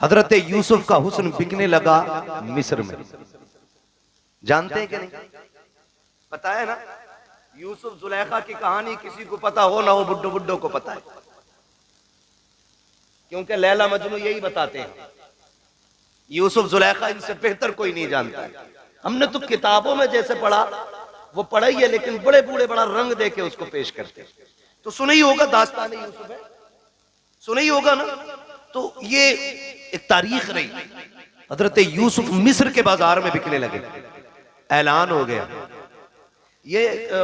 हजरत यूसुफ का हुस्न बिकने लगा मिस्र में। जानते हैं कि नहीं? पता है ना, यूसुफ जुलेखा की कहानी किसी को पता हो ना हो, बुड्ढो बुड्ढो को पता है, क्योंकि लैला मजनू यही बताते हैं। यूसुफ जुलेखा इनसे बेहतर कोई नहीं जानता है। हमने तो किताबों में जैसे पढ़ा वो पढ़ा ही है, लेकिन बड़े बूढ़े बड़ा रंग देके उसको पेश करते हैं। तो सुना ही होगा दास्तान यूसुफ है, सुना ही होगा ना। तो ये एक तारीख रही। हजरत यूसुफ मिस्र के बाजार में बिकने लगे, ऐलान हो गया। ये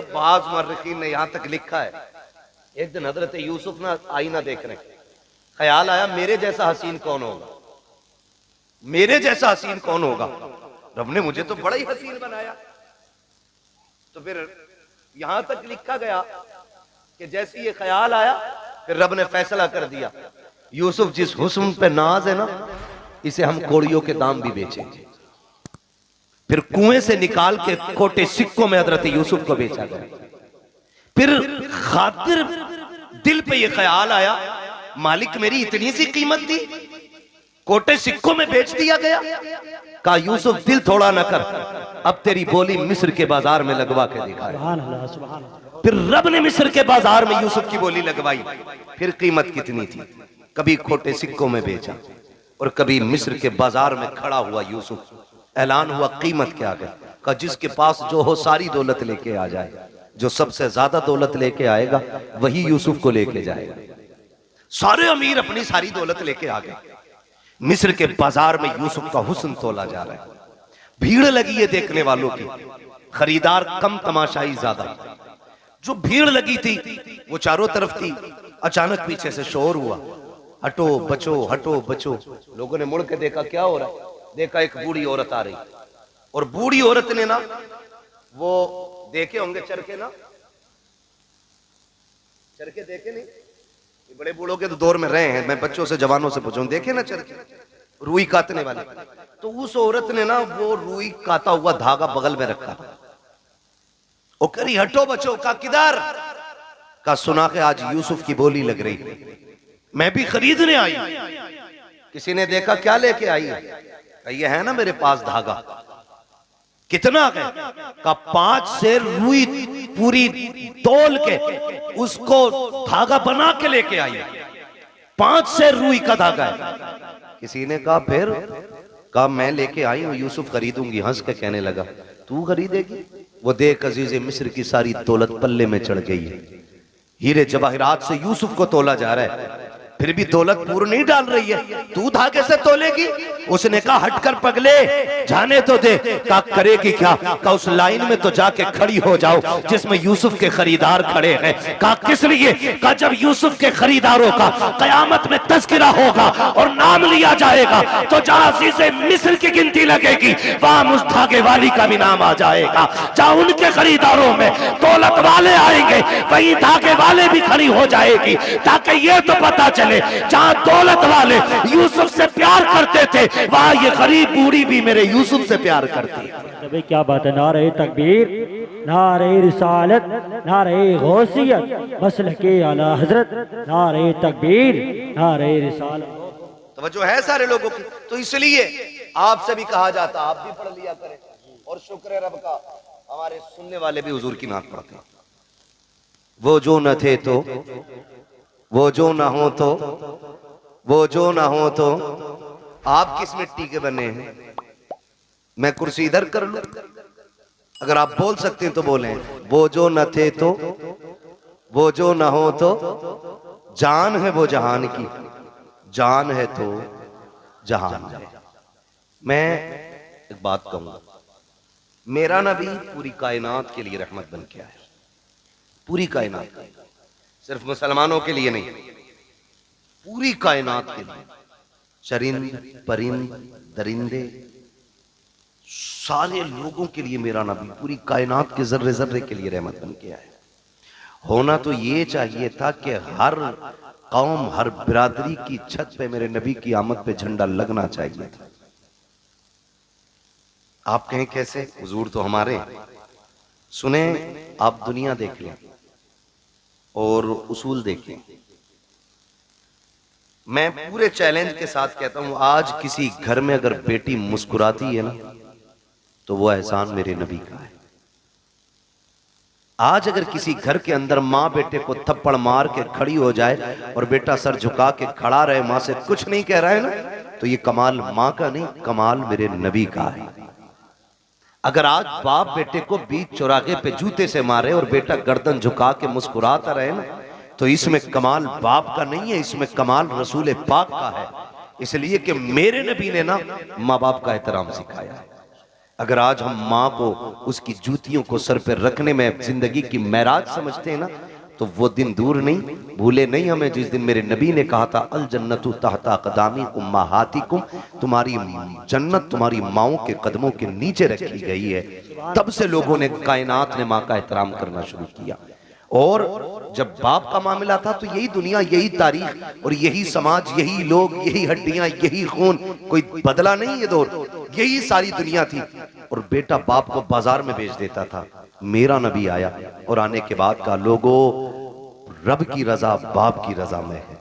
बाज मर्रखीन ने यहां तक लिखा है, एक दिन हजरत यूसुफ ना आईना देख रहे, ख्याल आया मेरे जैसा हसीन कौन होगा, मेरे जैसा हसीन कौन होगा। रब ने मुझे तो बड़ा ही हसीन बनाया। तो फिर यहां तक लिखा गया कि जैसे ये ख्याल आया, फिर रब ने फैसला कर दिया, यूसुफ जिस हुस्न पे नाज है ना, इसे हम कोड़ियों के दाम भी बेचेंगे। फिर कुएं से निकाल के खोटे सिक्कों में हजरत यूसुफ को बेचा गया। फिर खातिर दिल पे ये ख्याल आया, मालिक मेरी इतनी सी कीमत थी, कोटे सिक्कों में बेच दिया गया। कहा यूसुफ दिल थोड़ा न कर, अब तेरी बोली मिस्र के बाजार में लगवा के दिखाए। फिर रब ने मिस्र के बाजार में यूसुफ की बोली लगवाई। फिर कीमत कितनी थी, कभी खोटे सिक्कों में बेचा और कभी मिस्र के बाजार में खड़ा हुआ यूसुफ। ऐलान हुआ कीमत क्या है, कहा जिसके पास जो हो सारी दौलत लेके आ जाए, जो सबसे ज्यादा दौलत लेके आएगा वही यूसुफ को लेके जाएगा। सारे अमीर अपनी सारी दौलत लेके आ गए। मिस्र के बाजार में यूसुफ का हुस्न तोला जा रहा है, भीड़ लगी है देखने वालों की, खरीदार कम तमाशाई ज्यादा। जो भीड़ लगी थी वो चारों तरफ थी। अचानक पीछे से शोर हुआ, हटो बचो हटो बचो। लोगों ने मुड़ के देखा क्या हो रहा है, देखा एक बूढ़ी औरत आ रही, और बूढ़ी औरत ने ना, वो देखे होंगे चरखे ना, चरखे देखे नहीं, ये बड़े बूढ़ों के तो दौर में रहे हैं, मैं बच्चों से जवानों से पूछूं, देखे ना चरखे, रुई काटने वाले। तो उस औरत ने ना वो रुई काटा हुआ धागा बगल में रखा, वो करी हटो बचो। का किधर? का सुना के आज यूसुफ की बोली लग रही, मैं भी खरीदने आई। किसी ने देखा क्या लेके आई है, ये है ना मेरे पास धागा। कितना है? का 5 सेर रुई पूरी तोल के उसको धागा बना के लेके आई। 5 सेर रुई का धागा है। किसी ने कहा फिर? कहा मैं लेके आई हूं, यूसुफ खरीदूंगी। हंस के कहने लगा तू खरीदेगी? वो देख अजीज मिस्र की सारी दौलत पल्ले में चढ़ गई है, हीरे जवाहिरात से यूसुफ को तोला जा रहा है, फिर भी दौलत पूरी नहीं डाल रही है, तू धागे से तोलेगी? उसने कहा हटकर पगले जाने तो दे। कहा करेगी क्या? कहा उस लाइन में तो जाके खड़ी हो जाओ जिसमें यूसुफ के खरीदार खड़े हैं। कहा किस लिए? कहा जब यूसुफ के खरीदारों का कयामत में तस्करा होगा और नाम लिया जाएगा, तो जहां अज़ीज़े मिस्र की गिनती लगेगी वहां उस धागे वाली का भी नाम आ जाएगा। जहां उनके खरीदारों में दौलत वाले आएंगे वही धागे वाले भी खड़ी हो जाएगी, ताकि ये तो पता चले जहां दौलत वाले यूसुफ से प्यार करते थे वहां ये गरीब बूढ़ी भी मेरे यूसुफ से प्यार करती है। क्या बात है, नारे तकबीर, नारे रिसालत, नारे गौसियत, मसलके आला हजरत, नारे तकबीर, नारे रिसालत। तवज्जो है सारे लोगों की। तो इसलिए आपसे भी कहा जाता आप भी पढ़ लिया करें, और शुक्र है रब का हमारे सुनने वाले भी हुजूर की नात पढ़ते हैं। वो जो न थे तो, वो जो ना हो तो, वो जो ना हो तो, आप किस मिट्टी के बने हैं? मैं कुर्सी इधर कर लूं? अगर आप बोल सकते हैं तो बोलें, वो जो न थे तो, वो जो ना हो तो, जान है वो जहान की, जान है तो जहान है। मैं एक बात कहूंगा, मेरा नबी पूरी कायनात के लिए रहमत बन के आया, पूरी कायनात, सिर्फ मुसलमानों के लिए नहीं, पूरी कायनात के लिए। चरिंद परिंद दरिंदे सारे लोगों के लिए मेरा नबी पूरी कायनात के जर्रे जर्रे के लिए रहमत बन के आया। होना तो ये चाहिए था कि हर कौम हर बिरादरी की छत पे मेरे नबी की आमद पे झंडा लगना चाहिए था। आप कहें कैसे? हुजूर तो हमारे। सुने, आप दुनिया देख लें और उसूल देखें। मैं पूरे चैलेंज के साथ कहता हूं, आज किसी घर में अगर बेटी मुस्कुराती है ना, तो वो एहसान मेरे नबी का है। आज अगर किसी घर के अंदर माँ बेटे को थप्पड़ मार के खड़ी हो जाए और बेटा सर झुका के खड़ा रहे, माँ से कुछ नहीं कह रहा है ना, तो ये कमाल माँ का नहीं, कमाल मेरे नबी का है। अगर आज बाप बेटे को बीच चौराहे पे जूते से मारे और बेटा गर्दन झुका के मुस्कुराता रहे ना, तो इसमें कमाल बाप का नहीं है, इसमें कमाल रसूल पाक का है। इसलिए कि मेरे नबी ने ना माँ बाप का एहतराम सिखाया है। अगर आज हम माँ को उसकी जूतियों को सर पे रखने में जिंदगी की महराज समझते हैं ना, तो वो दिन दूर नहीं, भूले नहीं हमें जिस दिन मेरे नबी ने कहा था अल जन्नतु तहता क़दामी उम्महातिकुम, तुम्हारी जन्नत तुम्हारी माओं के कदमों के नीचे रखी गई है। तब से लोगों ने, कायनात ने माँ का एहतराम करना शुरू किया। और जब बाप का मामला था तो यही दुनिया, यही तारीख और यही समाज, यही लोग, यही हड्डियां, यही खून, कोई बदला नहीं ये दौर, यही सारी दुनिया थी। और बेटा बाप को बाजार में बेच देता था। मेरा नबी आया और आने के बाद का लोगों, रब की रजा बाप की रजा में है।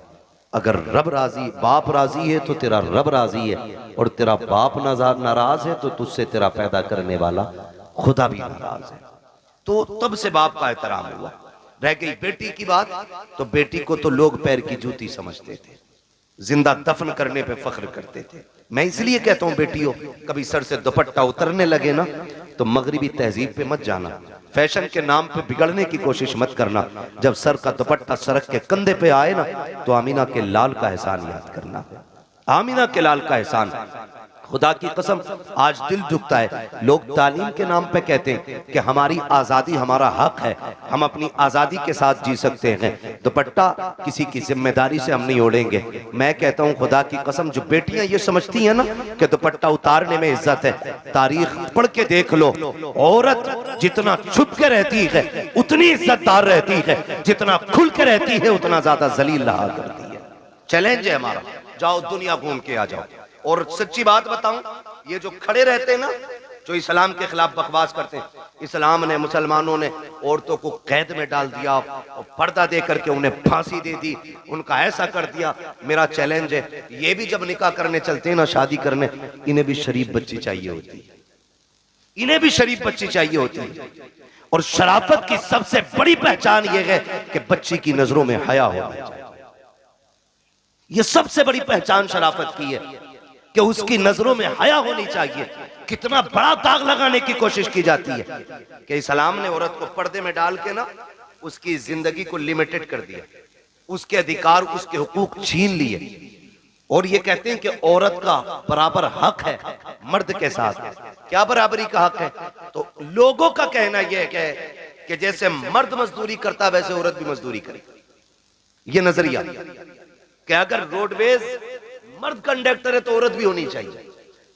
अगर रब राजी, बाप राजी है तो तेरा रब राजी है, और तेरा बाप नाराज है तो तुझसे तेरा पैदा करने वाला खुदा भी नाराज है। तो तब से बाप का एहतराम हुआ। रह गई बेटी की बात, तो बेटी को तो लोग पैर की जूती समझते थे, जिंदा दफन करने पे फख्र करते थे। मैं इसलिए कहता हूं बेटियों, कभी सर से दुपट्टा उतरने लगे ना, तो मगरिबी तहजीब पे मत जाना, फैशन के नाम पे बिगड़ने की कोशिश मत करना। जब सर का दुपट्टा सरक के कंधे पे आए ना, तो आमीना के लाल का एहसान याद करना, आमीना के लाल का एहसान। खुदा की कसम आज दिल दुखता है, लोग तालीम के नाम पे कहते हैं कि हमारी आज़ादी हमारा हक है, हम अपनी आज़ादी के साथ जी सकते हैं, दुपट्टा किसी की जिम्मेदारी से हम नहीं ओढ़ेंगे। मैं कहता हूँ खुदा की कसम, जो बेटियां ये समझती हैं ना कि दुपट्टा उतारने में इज्जत है, तारीख पढ़ के देख लो, औरत जितना छुप के रहती है उतनी इज्जतदार रहती है, जितना खुल के रहती है उतना ज्यादा जलील रहा करती है। चैलेंज है हमारा, जाओ दुनिया घूम के आ जाओ। और सच्ची बात बताऊं, ये जो खड़े रहते हैं ना, जो इस्लाम के खिलाफ बकवास करते हैं, इस्लाम ने, मुसलमानों ने औरतों को कैद में डाल दिया और पर्दा दे करके उन्हें फांसी दे दी, उनका ऐसा कर दिया। मेरा चैलेंज है, ये भी जब निकाह करने चलते हैं ना, शादी करने, इन्हें भी शरीफ बच्ची चाहिए होती है, इन्हें भी शरीफ बच्ची चाहिए होती है। और शराफत की सबसे बड़ी पहचान यह है कि बच्ची की नजरों में हया होना चाहिए। यह सबसे बड़ी पहचान शराफत की है कि उसकी नजरों में हया होनी चाहिए। कितना बड़ा दाग लगाने की कोशिश की जाती है कि इस्लाम ने औरत को पर्दे में डाल के ना उसकी जिंदगी को लिमिटेड कर दिया, उसके अधिकार, उसके हुकूक छीन लिए, और ये कहते हैं कि औरत का बराबर हक है मर्द के साथ। क्या बराबरी का हक है? तो लोगों का कहना यह है कि जैसे मर्द मजदूरी करता वैसे औरत भी मजदूरी करे। ये नजरिया कि अगर रोडवेज मर्द कंडक्टर है तो औरत भी होनी चाहिए,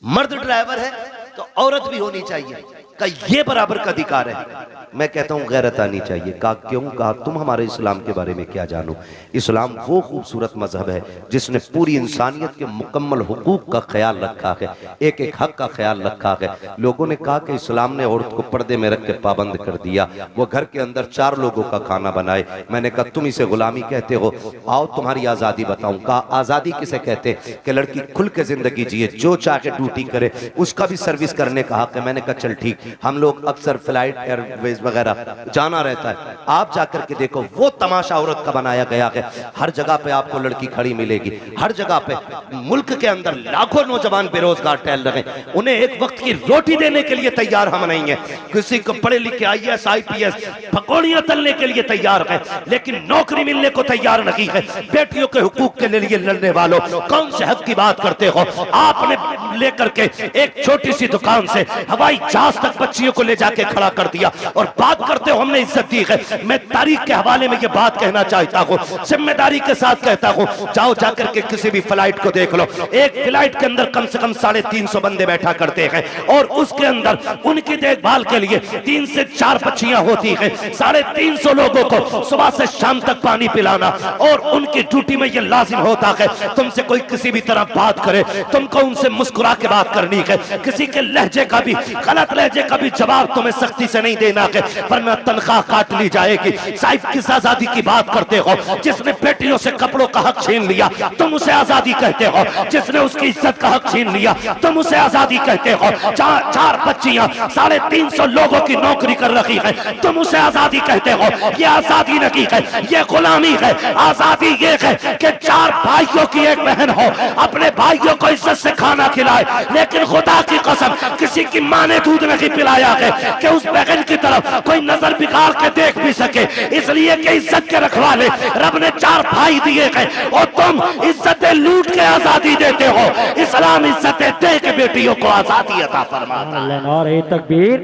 मर्द ड्राइवर है तो औरत भी होनी चाहिए, का ये बराबर का अधिकार है। मैं कहता हूं गैरत आनी चाहिए। कहा क्यों? कहा तुम हमारे इस्लाम के बारे में क्या जानो? इस्लाम वो खूबसूरत मजहब है जिसने पूरी इंसानियत के मुकम्मल हुकूक का ख्याल रखा है, एक एक हक का ख्याल रखा है। लोगों ने कहा कि इस्लाम ने औरत को पर्दे में रख के पाबंद कर दिया, वो घर के अंदर 4 लोगों का खाना बनाए। मैंने कहा तुम इसे गुलामी कहते हो, आओ तुम्हारी आज़ादी बताऊं। कहा आज़ादी किसे कहते हैं? कि लड़की खुल के जिंदगी जिए, जो चाहे ड्यूटी करे, उसका भी सर्विस करने का हक है। मैंने कहा चल ठीक, हम लोग अक्सर फ्लाइट एयरवेज वगैरह जाना रहता है, आप जाकर के देखो वो तमाशा औरत का बनाया गया है। हर जगह पे आपको लड़की खड़ी मिलेगी, हर जगह पे। मुल्क के अंदर लाखों नौजवान बेरोजगार टहल रहे, उन्हें एक वक्त की रोटी देने के लिए तैयार हम नहीं है। किसी को पढ़े लिखे IAS IPS पकौड़ियां तलने के लिए तैयार है, लेकिन नौकरी मिलने को तैयार नहीं है। बेटियों के हुकूक के लिए लड़ने वालों, कौन से हक की बात करते हो? आपने लेकर के एक छोटी सी दुकान से हवाई जहाज तक बच्चियों को ले जाके खड़ा कर दिया और बात करते हो हमने इज्जत दी है। मैं तारीख के हवाले में ये बात कहना चाहता हूँ, जिम्मेदारी के साथ कहता हूँ, जाओ जाकर के किसी भी फ्लाइट को देख लो, एक फ्लाइट के अंदर कम से कम 350 बंदे बैठा करते हैं, और उसके अंदर उनकी देखभाल के लिए 3 से 4 बच्चियां होती हैं। 350 लोगों को सुबह से शाम तक पानी पिलाना, और उनकी ड्यूटी में यह लाजिम होता है तुमसे कोई किसी भी तरह बात करे, तुमको उनसे मुस्कुरा के बात करनी है। किसी के लहजे का भी, गलत लहजे कि कभी जवाब तुम्हें सख्ती से नहीं देना है वरना तनख्वाह काट ली जाएगी। साहिब किस आजादी की बात करते हो? जिसने बेटियों से कपड़ों का हक छीन लिया तुम उसे आजादी कहते हो। जिसने उसकी इज्जत का हक छीन लिया तुम उसे आजादी कहते हो। चार बच्चियां 350 लोगों की नौकरी कर रही है तुम उसे आजादी कहते हो। ये आजादी नहीं है, ये गुलामी है। आजादी ये है कि 4 भाइयों की एक बहन हो, अपने भाइयों को इज्जत से खाना खिलाए, लेकिन खुदा की कसम किसी की मां ने दूध नहीं पिलाया है कि उस बहन की तरफ कोई नजर बिगाड़ के देख भी सके। इसलिए कि इज्जत के रखवाले रब ने 4 भाई दिए हैं और तुम इज्जतें लूट के आजादी देते हो। इस्लाम इज्जतें दे के बेटियों को आजादी अता फरमाता है। नारे तकबीर,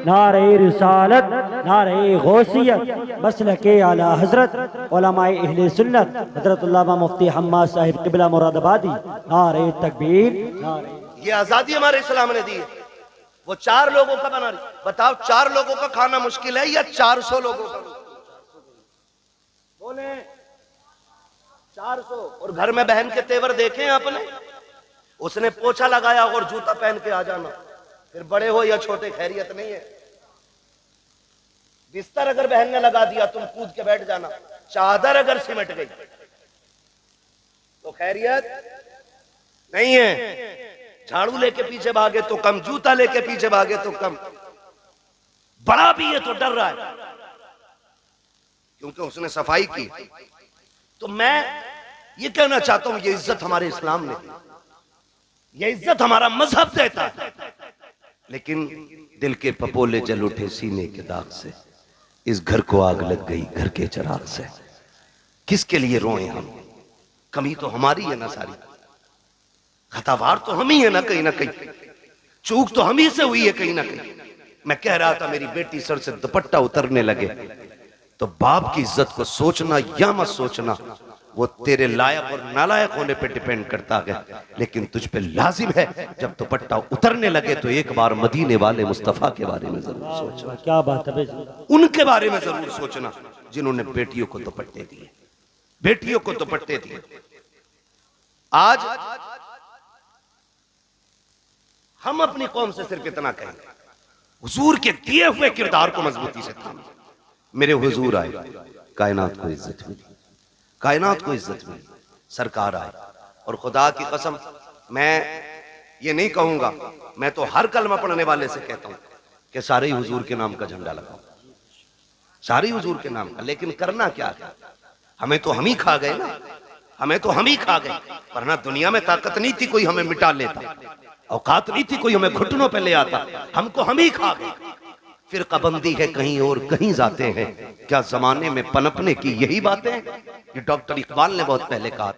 नारे रिसालत, नारे गौसियत, मसलके आला हजरत उलमाए अहले सुन्नत हजरत उल्लामा मुफ्ती हम्माद साहिब किबला मुरादाबादी। नारे तकबीर, नारे। ये आजादी हमारे इस्लाम ने दी है। वो 4 लोगों का बना रही। बताओ 4 लोगों का खाना मुश्किल है या 400 लोगों का? बोले 400। और घर में बहन के तेवर देखे हैं आपने? उसने पोछा लगाया और जूता पहन के आ जाना, फिर बड़े हो या छोटे खैरियत नहीं है। बिस्तर अगर बहन ने लगा दिया तुम कूद के बैठ जाना। चादर अगर सिमट गई तो खैरियत नहीं है। झाड़ू लेके पीछे भागे तो कम, जूता लेके पीछे भागे तो कम। बड़ा भी है तो डर रहा है क्योंकि उसने सफाई की। तो मैं ये कहना चाहता हूं ये इज्जत हमारे इस्लाम ने दी, ये इज्जत हमारा मजहब देता है। लेकिन दिल के पपोले जल उठे सीने के दाग से, इस घर को आग लग गई घर के चिराग से। किसके लिए रोए हम? कमी तो हमारी है ना सारी, खतावार तो हम ही है ना कहीं, चूक तो हम ही से हुई है कहीं ना कहीं। मैं कह रहा था मेरी बेटी सर से दुपट्टा उतरने लगे तो बाप की इज्जत को सोचना या मत सोचना वो तेरे लायक और नालायक होने पे डिपेंड करता है। लेकिन तुझ पे लाजिम है जब दुपट्टा उतरने लगे तो एक बार मदीने वाले मुस्तफा के बारे में जरूर सोचना। क्या बात है? उनके बारे में जरूर सोचना जिन्होंने बेटियों को दुपट्टे दिए, बेटियों को दुपट्टे दिए। आज हम अपनी कौम से सिर्फ इतना कहेंगे, हुजूर के दिए हुए किरदार को मजबूती से थामें। मेरे हुजूर आए, कायनात को इज्जत मिली, कायनात को इज्जत मिली, सरकार आए। और खुदा की कसम मैं ये नहीं कहूंगा, मैं तो हर कलमा पढ़ने वाले से कहता हूं कि सारे ही हुजूर के नाम का झंडा लगाओ, सारे हुजूर के नाम का। लेकिन करना क्या है? हमें तो हम ही खा गए ना, हमें तो हम ही खा गए। वरना दुनिया में ताकत नहीं थी कोई हमें मिटा लेता, औकात नहीं थी कोई हमें घुटनों पे ले आता, हमको हम ही खा गए। फिर कबंदी है कहीं और कहीं जाते हैं, क्या जमाने में पनपने की यही बातें हैं? ये डॉक्टर इकबाल ने बहुत पहले कहा।